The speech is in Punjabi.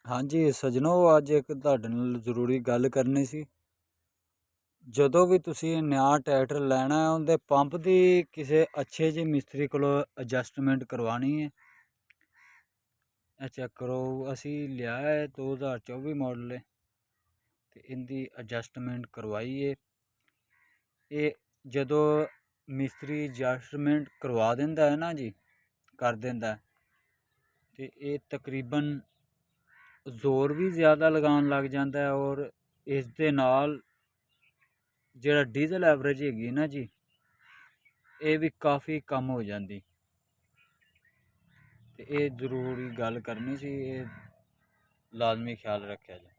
ਹਾਂਜੀ ਸੱਜਣੋ, ਅੱਜ ਇੱਕ ਤੁਹਾਡੇ ਨਾਲ ਜ਼ਰੂਰੀ ਗੱਲ ਕਰਨੀ ਸੀ। ਜਦੋਂ ਵੀ ਤੁਸੀਂ ਨਵਾਂ ਟਰੈਕਟਰ ਲੈਣਾ ਹੈ, ਉਹਦੇ ਪੰਪ ਦੀ ਕਿਸੇ ਅੱਛੇ ਜਿਹੇ ਮਿਸਤਰੀ ਕੋਲੋਂ ਐਡਜਸਟਮੈਂਟ ਕਰਵਾਉਣੀ ਹੈ। ਇਹ ਚੈੱਕ ਕਰੋ, ਅਸੀਂ ਲਿਆ ਹੈ 2024 ਮਾਡਲ ਹੈ ਅਤੇ ਇਹਦੀ ਐਡਜਸਟਮੈਂਟ ਕਰਵਾਈ ਹੈ। ਇਹ ਜਦੋਂ ਮਿਸਤਰੀ ਐਡਜਸਟਮੈਂਟ ਕਰਵਾ ਦਿੰਦਾ ਹੈ ਨਾ ਜੀ, ਕਰ ਦਿੰਦਾ, ਅਤੇ ਇਹ ਤਕਰੀਬਨ ਜ਼ੋਰ ਵੀ ਜ਼ਿਆਦਾ ਲਗਾਉਣ ਲੱਗ ਜਾਂਦਾ ਹੈ ਔਰ ਇਸ ਦੇ ਨਾਲ ਜਿਹੜਾ ਡੀਜ਼ਲ ਐਵਰੇਜ ਹੈਗੀ ਨਾ ਜੀ, ਇਹ ਵੀ ਕਾਫੀ ਕਮ ਹੋ ਜਾਂਦੀ। ਤੇ ਇਹ ਜ਼ਰੂਰੀ ਗੱਲ ਕਰਨੀ ਸੀ, ਇਹ ਲਾਜ਼ਮੀ ਖਿਆਲ ਰੱਖਿਆ ਜਾਏ।